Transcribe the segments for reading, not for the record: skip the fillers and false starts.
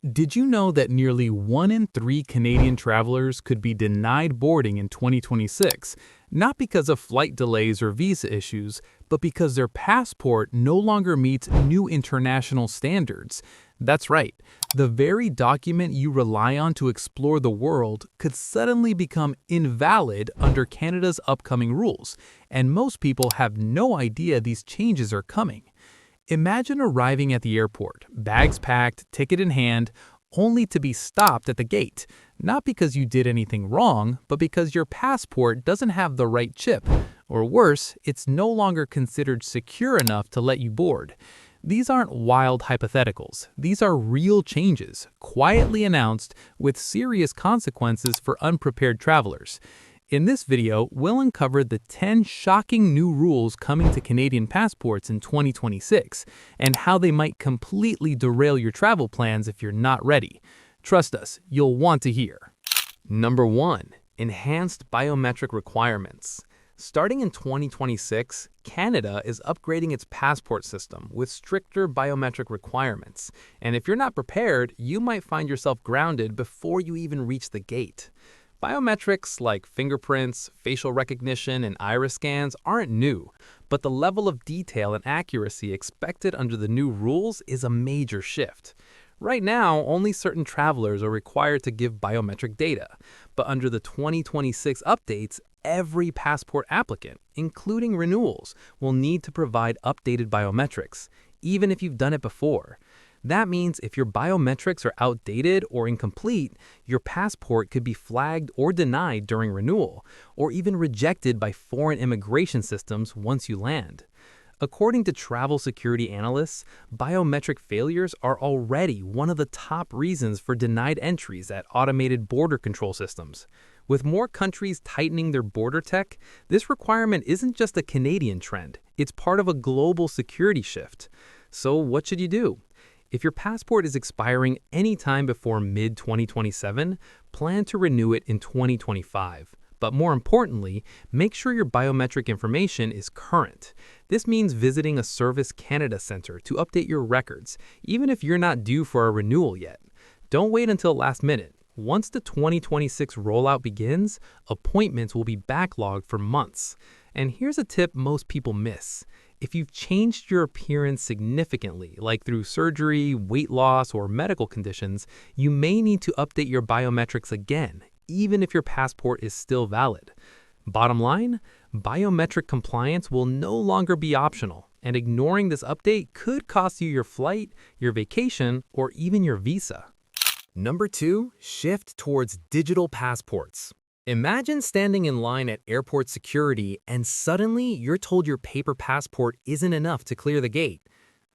Did you know that nearly 1 in 3 Canadian travelers could be denied boarding in 2026, not because of flight delays or visa issues, but because their passport no longer meets new international standards? That's right, the very document you rely on to explore the world could suddenly become invalid under Canada's upcoming rules, and most people have no idea these changes are coming. Imagine arriving at the airport, bags packed, ticket in hand, only to be stopped at the gate, not because you did anything wrong, but because your passport doesn't have the right chip, or worse, it's no longer considered secure enough to let you board. These aren't wild hypotheticals. These are real changes, quietly announced with serious consequences for unprepared travelers. In this video, we'll uncover the 10 shocking new rules coming to Canadian passports in 2026 and how they might completely derail your travel plans if you're not ready. Trust us, you'll want to hear. Number 1. Enhanced biometric requirements. Starting in 2026, Canada is upgrading its passport system with stricter biometric requirements. And if you're not prepared, you might find yourself grounded before you even reach the gate. Biometrics like fingerprints, facial recognition, and iris scans aren't new, but the level of detail and accuracy expected under the new rules is a major shift. Right now, only certain travelers are required to give biometric data, but under the 2026 updates, every passport applicant, including renewals, will need to provide updated biometrics, even if you've done it before. That means if your biometrics are outdated or incomplete, your passport could be flagged or denied during renewal, or even rejected by foreign immigration systems once you land. According to travel security analysts, biometric failures are already one of the top reasons for denied entries at automated border control systems. With more countries tightening their border tech, this requirement isn't just a Canadian trend, it's part of a global security shift. So what should you do? If your passport is expiring anytime before mid-2027, plan to renew it in 2025. But more importantly, make sure your biometric information is current. This means visiting a Service Canada Centre to update your records, even if you're not due for a renewal yet. Don't wait until last minute. Once the 2026 rollout begins, appointments will be backlogged for months. And here's a tip most people miss. If you've changed your appearance significantly, like through surgery, weight loss, or medical conditions, you may need to update your biometrics again, even if your passport is still valid. Bottom line, biometric compliance will no longer be optional, and ignoring this update could cost you your flight, your vacation, or even your visa. Number 2, shift towards digital passports. Imagine standing in line at airport security and suddenly you're told your paper passport isn't enough to clear the gate.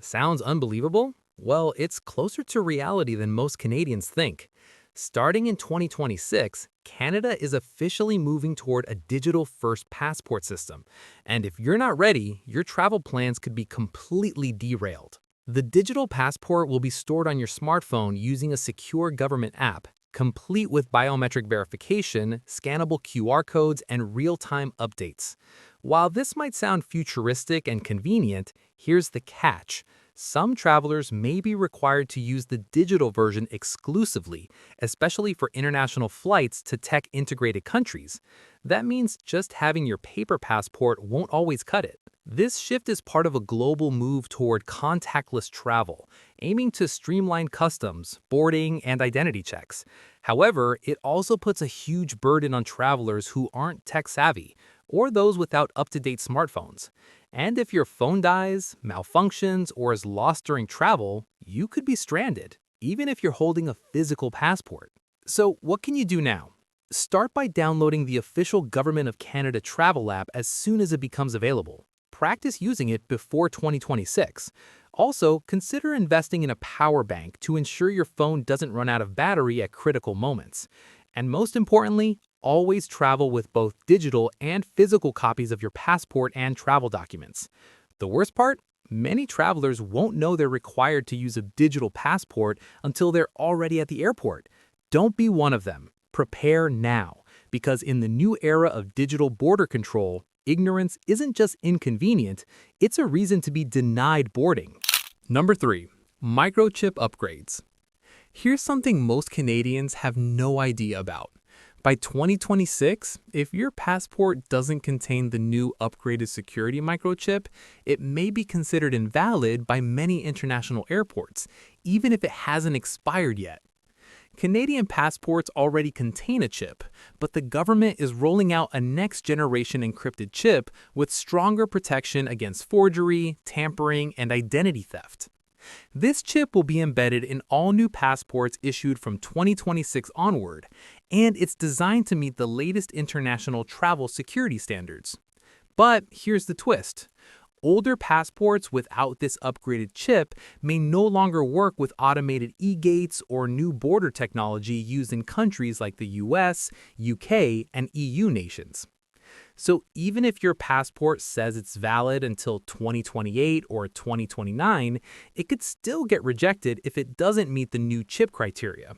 Sounds unbelievable? Well, it's closer to reality than most Canadians think. Starting in 2026, Canada is officially moving toward a digital-first passport system. And if you're not ready, your travel plans could be completely derailed. The digital passport will be stored on your smartphone using a secure government app, complete with biometric verification, scannable QR codes, and real-time updates. While this might sound futuristic and convenient, here's the catch. Some travelers may be required to use the digital version exclusively, especially for international flights to tech-integrated countries. That means just having your paper passport won't always cut it. This shift is part of a global move toward contactless travel, aiming to streamline customs, boarding, and identity checks. However, it also puts a huge burden on travelers who aren't tech-savvy, or those without up-to-date smartphones. And if your phone dies, malfunctions, or is lost during travel, you could be stranded, even if you're holding a physical passport. So what can you do now? Start by downloading the official Government of Canada travel app as soon as it becomes available. Practice using it before 2026. Also, consider investing in a power bank to ensure your phone doesn't run out of battery at critical moments. And most importantly, always travel with both digital and physical copies of your passport and travel documents. The worst part? Many travelers won't know they're required to use a digital passport until they're already at the airport. Don't be one of them. Prepare now, because in the new era of digital border control, ignorance isn't just inconvenient, it's a reason to be denied boarding. Number 3. Microchip upgrades. Here's something most Canadians have no idea about. By 2026, if your passport doesn't contain the new upgraded security microchip, it may be considered invalid by many international airports, even if it hasn't expired yet. Canadian passports already contain a chip, but the government is rolling out a next-generation encrypted chip with stronger protection against forgery, tampering, and identity theft. This chip will be embedded in all new passports issued from 2026 onward, and it's designed to meet the latest international travel security standards. But here's the twist. Older passports without this upgraded chip may no longer work with automated e-gates or new border technology used in countries like the US, UK, and EU nations. So even if your passport says it's valid until 2028 or 2029, it could still get rejected if it doesn't meet the new chip criteria.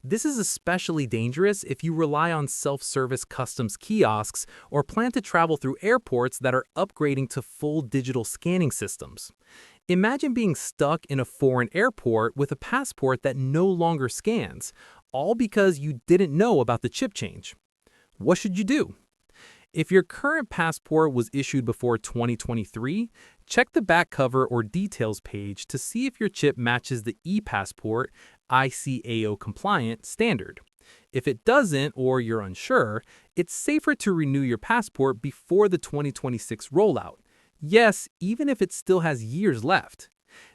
This is especially dangerous if you rely on self-service customs kiosks or plan to travel through airports that are upgrading to full digital scanning systems. Imagine being stuck in a foreign airport with a passport that no longer scans, all because you didn't know about the chip change. What should you do? If your current passport was issued before 2023, check the back cover or details page to see if your chip matches the e-passport ICAO compliant standard. If it doesn't or you're unsure, it's safer to renew your passport before the 2026 rollout. Yes, even if it still has years left.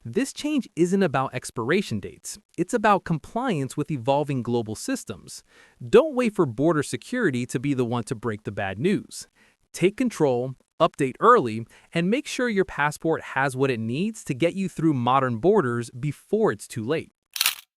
This change isn't about expiration dates. It's about compliance with evolving global systems. Don't wait for border security to be the one to break the bad news. Take control, update early, and make sure your passport has what it needs to get you through modern borders before it's too late.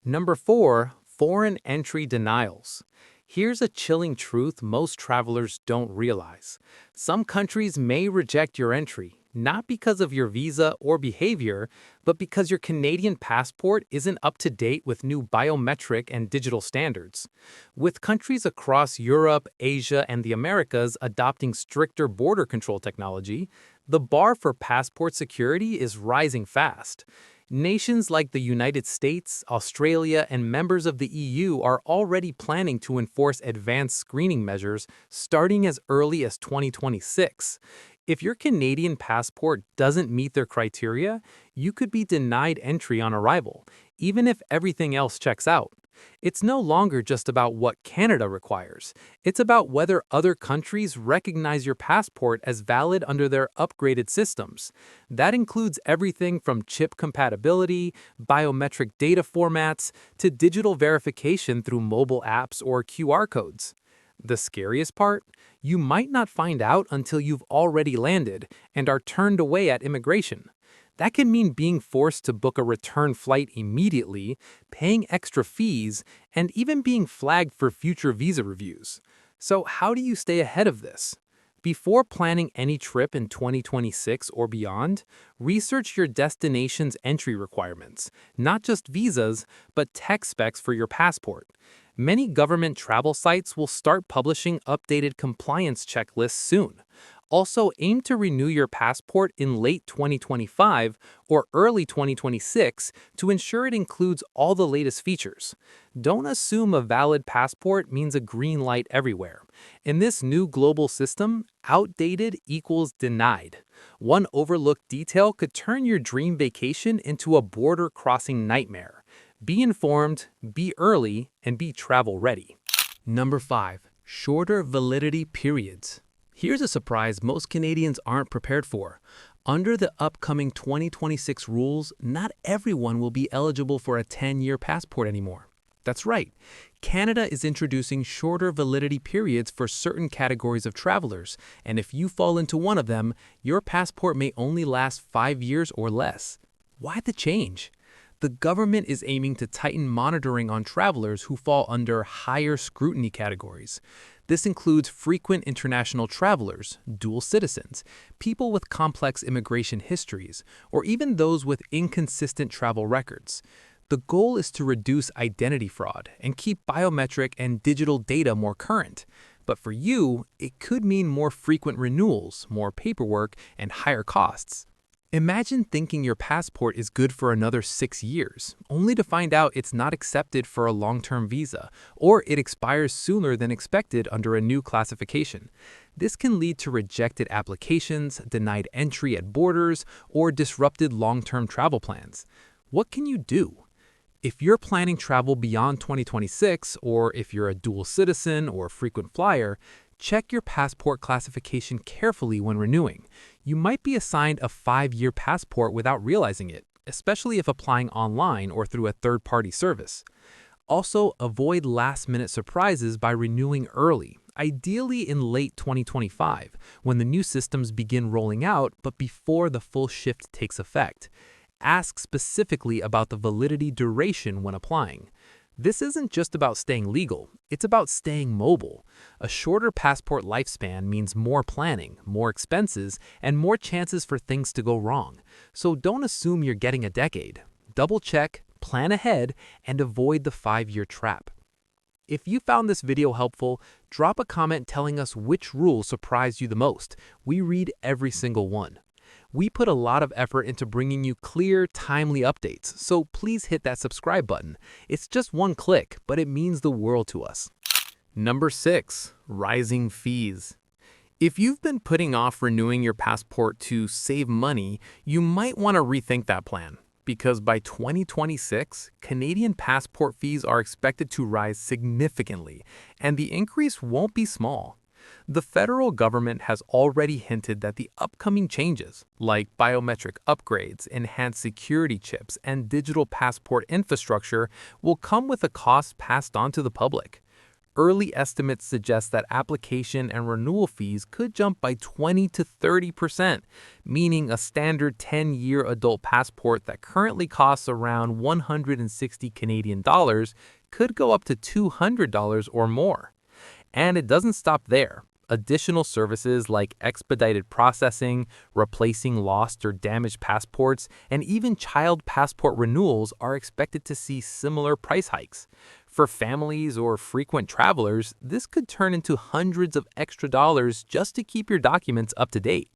Number 4. Foreign entry denials. Here's a chilling truth most travelers don't realize. Some countries may reject your entry, not because of your visa or behavior, but because your Canadian passport isn't up to date with new biometric and digital standards. With countries across Europe, Asia, and the Americas adopting stricter border control technology, the bar for passport security is rising fast. Nations like the United States, Australia, and members of the EU are already planning to enforce advanced screening measures starting as early as 2026. If your Canadian passport doesn't meet their criteria, you could be denied entry on arrival, even if everything else checks out. It's no longer just about what Canada requires. It's about whether other countries recognize your passport as valid under their upgraded systems. That includes everything from chip compatibility, biometric data formats, to digital verification through mobile apps or QR codes. The scariest part? You might not find out until you've already landed and are turned away at immigration. That can mean being forced to book a return flight immediately, paying extra fees, and even being flagged for future visa reviews. So how do you stay ahead of this? Before planning any trip in 2026 or beyond, research your destination's entry requirements, not just visas, but tech specs for your passport. Many government travel sites will start publishing updated compliance checklists soon. Also, aim to renew your passport in late 2025 or early 2026 to ensure it includes all the latest features. Don't assume a valid passport means a green light everywhere. In this new global system, outdated equals denied. One overlooked detail could turn your dream vacation into a border-crossing nightmare. Be informed, be early, and be travel ready. Number 5. Shorter validity periods. Here's a surprise most Canadians aren't prepared for. Under the upcoming 2026 rules, not everyone will be eligible for a 10-year passport anymore. That's right. Canada is introducing shorter validity periods for certain categories of travelers, and if you fall into one of them, your passport may only last 5 years or less. Why the change? The government is aiming to tighten monitoring on travelers who fall under higher scrutiny categories. This includes frequent international travelers, dual citizens, people with complex immigration histories, or even those with inconsistent travel records. The goal is to reduce identity fraud and keep biometric and digital data more current. But for you, it could mean more frequent renewals, more paperwork, and higher costs. Imagine thinking your passport is good for another 6 years, only to find out it's not accepted for a long-term visa, or it expires sooner than expected under a new classification. This can lead to rejected applications, denied entry at borders, or disrupted long-term travel plans. What can you do? If you're planning travel beyond 2026, or if you're a dual citizen or frequent flyer, check your passport classification carefully when renewing. You might be assigned a 5-year passport without realizing it, especially if applying online or through a third-party service. Also, avoid last-minute surprises by renewing early, ideally in late 2025, when the new systems begin rolling out but before the full shift takes effect. Ask specifically about the validity duration when applying. This isn't just about staying legal, it's about staying mobile. A shorter passport lifespan means more planning, more expenses, and more chances for things to go wrong. So don't assume you're getting a decade. Double check, plan ahead, and avoid the 5-year trap. If you found this video helpful, drop a comment telling us which rule surprised you the most. We read every single one. We put a lot of effort into bringing you clear, timely updates, so please hit that subscribe button. It's just one click, but it means the world to us. Number 6. Rising fees. If you've been putting off renewing your passport to save money, you might want to rethink that plan. Because by 2026, Canadian passport fees are expected to rise significantly, and the increase won't be small. The federal government has already hinted that the upcoming changes, like biometric upgrades, enhanced security chips, and digital passport infrastructure, will come with a cost passed on to the public. Early estimates suggest that application and renewal fees could jump by 20 to 30%, meaning a standard 10-year adult passport that currently costs around 160 Canadian dollars could go up to $200 or more. And it doesn't stop there. Additional services like expedited processing, replacing lost or damaged passports, and even child passport renewals are expected to see similar price hikes. For families or frequent travelers, this could turn into hundreds of extra dollars just to keep your documents up to date.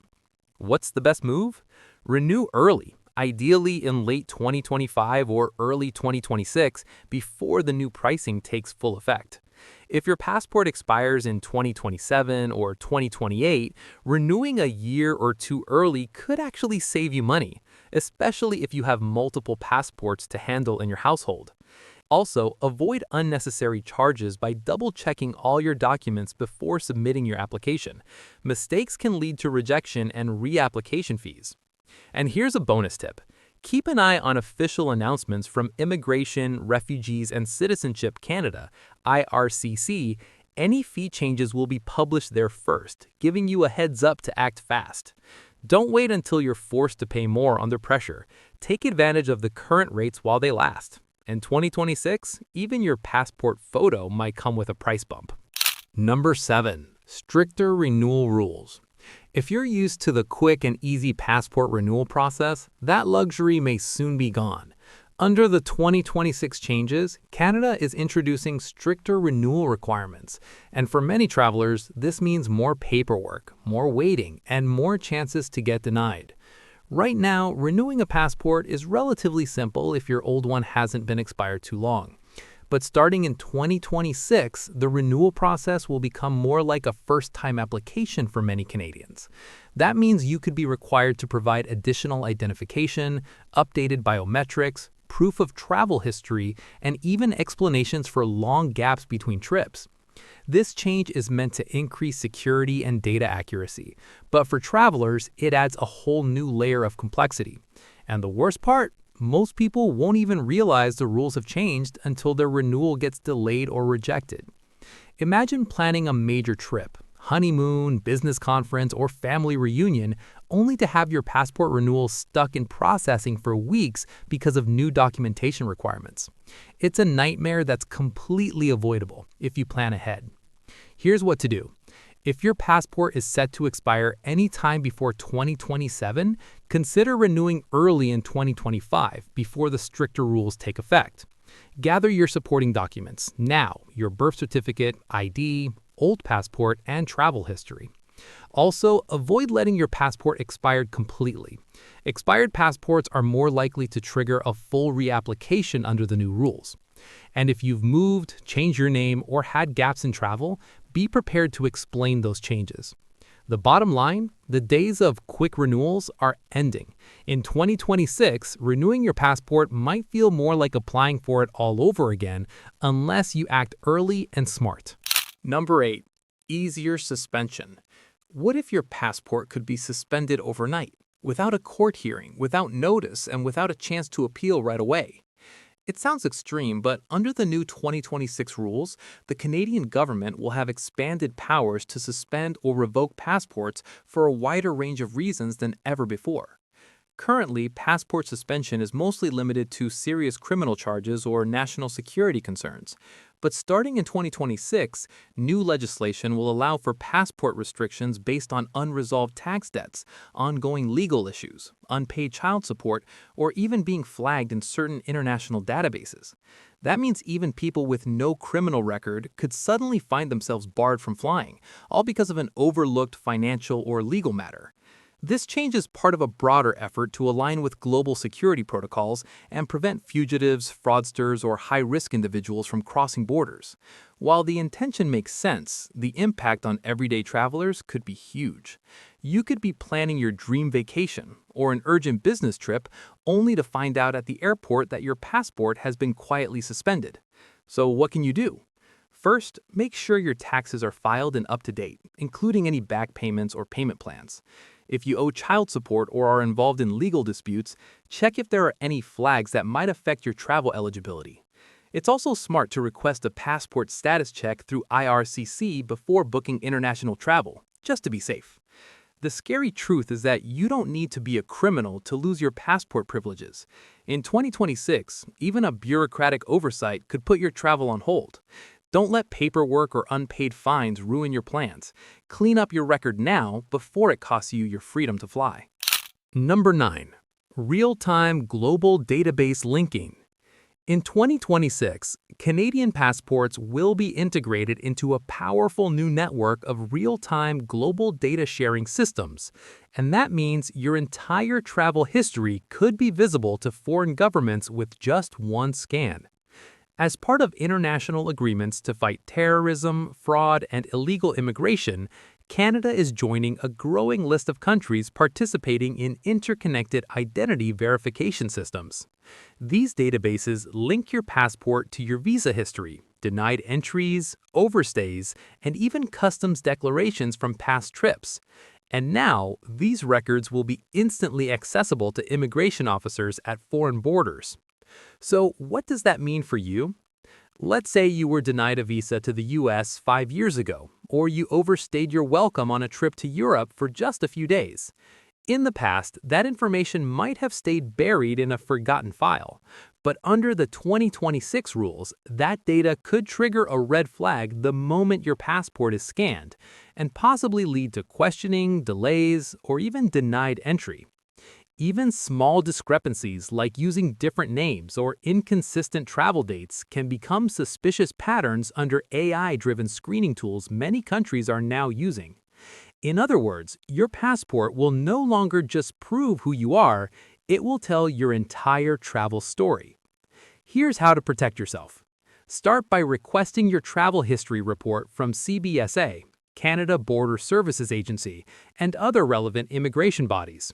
What's the best move? Renew early, ideally in late 2025 or early 2026, before the new pricing takes full effect. If your passport expires in 2027 or 2028, renewing a year or two early could actually save you money, especially if you have multiple passports to handle in your household. Also, avoid unnecessary charges by double-checking all your documents before submitting your application. Mistakes can lead to rejection and reapplication fees. And here's a bonus tip. Keep an eye on official announcements from Immigration, Refugees, and Citizenship Canada, IRCC. Any fee changes will be published there first, giving you a heads up to act fast. Don't wait until you're forced to pay more under pressure. Take advantage of the current rates while they last. In 2026, even your passport photo might come with a price bump. Number 7. Stricter renewal rules. If you're used to the quick and easy passport renewal process, that luxury may soon be gone. Under the 2026 changes, Canada is introducing stricter renewal requirements, and for many travelers, this means more paperwork, more waiting, and more chances to get denied. Right now, renewing a passport is relatively simple if your old one hasn't been expired too long. But starting in 2026, the renewal process will become more like a first-time application for many Canadians. That means you could be required to provide additional identification, updated biometrics, proof of travel history, and even explanations for long gaps between trips. This change is meant to increase security and data accuracy, but for travelers, it adds a whole new layer of complexity. And the worst part? Most people won't even realize the rules have changed until their renewal gets delayed or rejected. Imagine planning a major trip, honeymoon, business conference, or family reunion, only to have your passport renewal stuck in processing for weeks because of new documentation requirements. It's a nightmare that's completely avoidable if you plan ahead. Here's what to do. If your passport is set to expire anytime before 2027, consider renewing early in 2025 before the stricter rules take effect. Gather your supporting documents now, your birth certificate, ID, old passport, and travel history. Also, avoid letting your passport expire completely. Expired passports are more likely to trigger a full reapplication under the new rules. And if you've moved, changed your name, or had gaps in travel, be prepared to explain those changes. The bottom line, the days of quick renewals are ending. In 2026, renewing your passport might feel more like applying for it all over again unless you act early and smart. Number 8. Easier suspension. What if your passport could be suspended overnight, without a court hearing, without notice, and without a chance to appeal right away? It sounds extreme, but under the new 2026 rules, the Canadian government will have expanded powers to suspend or revoke passports for a wider range of reasons than ever before. Currently, passport suspension is mostly limited to serious criminal charges or national security concerns. But starting in 2026, new legislation will allow for passport restrictions based on unresolved tax debts, ongoing legal issues, unpaid child support, or even being flagged in certain international databases. That means even people with no criminal record could suddenly find themselves barred from flying, all because of an overlooked financial or legal matter. This change is part of a broader effort to align with global security protocols and prevent fugitives, fraudsters, or high-risk individuals from crossing borders. While the intention makes sense, the impact on everyday travelers could be huge. You could be planning your dream vacation or an urgent business trip only to find out at the airport that your passport has been quietly suspended. So what can you do? First, make sure your taxes are filed and up to date, including any back payments or payment plans. If you owe child support or are involved in legal disputes, check if there are any flags that might affect your travel eligibility. It's also smart to request a passport status check through IRCC before booking international travel, just to be safe. The scary truth is that you don't need to be a criminal to lose your passport privileges. In 2026, even a bureaucratic oversight could put your travel on hold. Don't let paperwork or unpaid fines ruin your plans. Clean up your record now before it costs you your freedom to fly. Number 9. Real-time global database linking. In 2026, Canadian passports will be integrated into a powerful new network of real-time global data sharing systems, and that means your entire travel history could be visible to foreign governments with just one scan. As part of international agreements to fight terrorism, fraud, and illegal immigration, Canada is joining a growing list of countries participating in interconnected identity verification systems. These databases link your passport to your visa history, denied entries, overstays, and even customs declarations from past trips. And now, these records will be instantly accessible to immigration officers at foreign borders. So, what does that mean for you? Let's say you were denied a visa to the US 5 years ago, or you overstayed your welcome on a trip to Europe for just a few days. In the past, that information might have stayed buried in a forgotten file, but under the 2026 rules, that data could trigger a red flag the moment your passport is scanned, and possibly lead to questioning, delays, or even denied entry. Even small discrepancies like using different names or inconsistent travel dates can become suspicious patterns under AI-driven screening tools many countries are now using. In other words, your passport will no longer just prove who you are, it will tell your entire travel story. Here's how to protect yourself. Start by requesting your travel history report from CBSA, Canada Border Services Agency, and other relevant immigration bodies.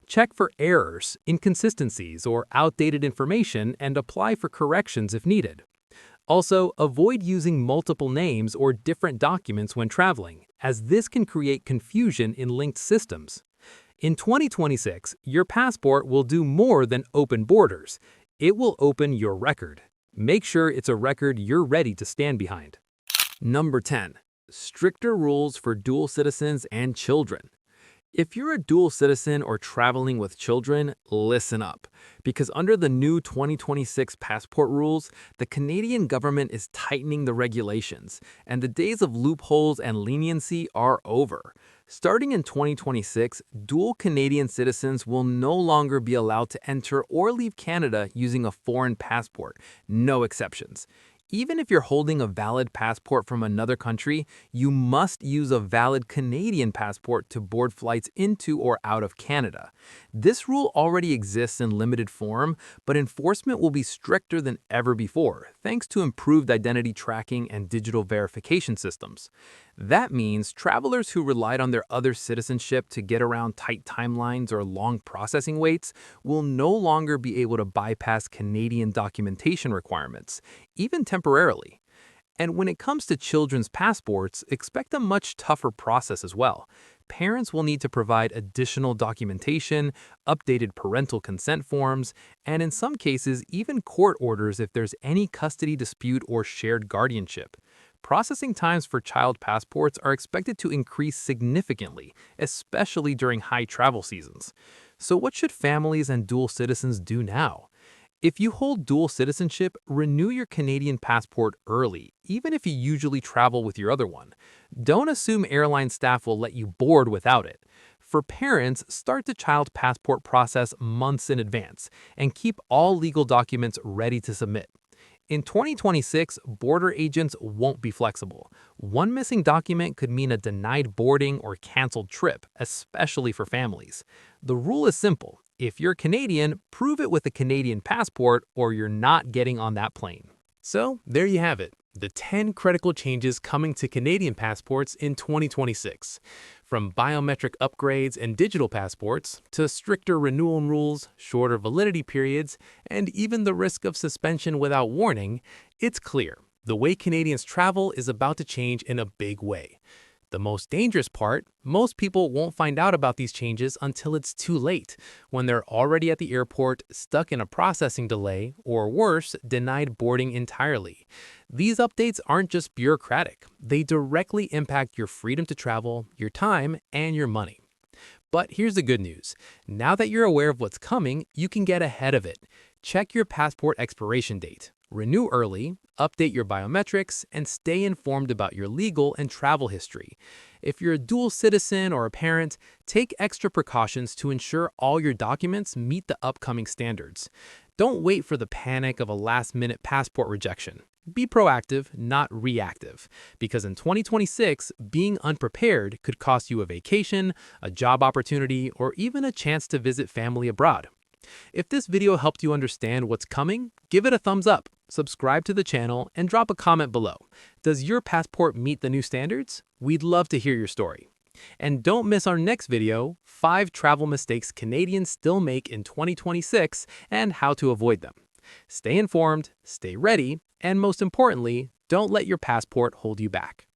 Check for errors, inconsistencies, or outdated information and apply for corrections if needed. Also, avoid using multiple names or different documents when traveling, as this can create confusion in linked systems. In 2026, your passport will do more than open borders. It will open your record. Make sure it's a record you're ready to stand behind. Number 10. Stricter rules for dual citizens and children. If you're a dual citizen or traveling with children, listen up, because under the new 2026 passport rules, the Canadian government is tightening the regulations, and the days of loopholes and leniency are over. Starting in 2026, dual Canadian citizens will no longer be allowed to enter or leave Canada using a foreign passport, no exceptions. Even if you're holding a valid passport from another country, you must use a valid Canadian passport to board flights into or out of Canada. This rule already exists in limited form, but enforcement will be stricter than ever before, thanks to improved identity tracking and digital verification systems. That means travelers who relied on their other citizenship to get around tight timelines or long processing waits will no longer be able to bypass Canadian documentation requirements, even temporarily. And when it comes to children's passports, expect a much tougher process as well. Parents will need to provide additional documentation, updated parental consent forms, and in some cases, even court orders if there's any custody dispute or shared guardianship. Processing times for child passports are expected to increase significantly, especially during high travel seasons. So what should families and dual citizens do now? If you hold dual citizenship, renew your Canadian passport early, even if you usually travel with your other one. Don't assume airline staff will let you board without it. For parents, start the child passport process months in advance and keep all legal documents ready to submit. In 2026, border agents won't be flexible. One missing document could mean a denied boarding or canceled trip, especially for families. The rule is simple. If you're Canadian, prove it with a Canadian passport or you're not getting on that plane. So, there you have it, the 10 critical changes coming to Canadian passports in 2026. From biometric upgrades and digital passports to stricter renewal rules, shorter validity periods, and even the risk of suspension without warning, it's clear the way Canadians travel is about to change in a big way. The most dangerous part, most people won't find out about these changes until it's too late, when they're already at the airport, stuck in a processing delay, or worse, denied boarding entirely. These updates aren't just bureaucratic, they directly impact your freedom to travel, your time, and your money. But here's the good news. Now that you're aware of what's coming, you can get ahead of it. Check your passport expiration date. Renew early, update your biometrics, and stay informed about your legal and travel history. If you're a dual citizen or a parent, take extra precautions to ensure all your documents meet the upcoming standards. Don't wait for the panic of a last-minute passport rejection. Be proactive, not reactive, because in 2026, being unprepared could cost you a vacation, a job opportunity, or even a chance to visit family abroad. If this video helped you understand what's coming, give it a thumbs up, subscribe to the channel, and drop a comment below. Does your passport meet the new standards? We'd love to hear your story. And don't miss our next video, 5 travel mistakes Canadians still make in 2026 and how to avoid them. Stay informed, stay ready, and most importantly, don't let your passport hold you back.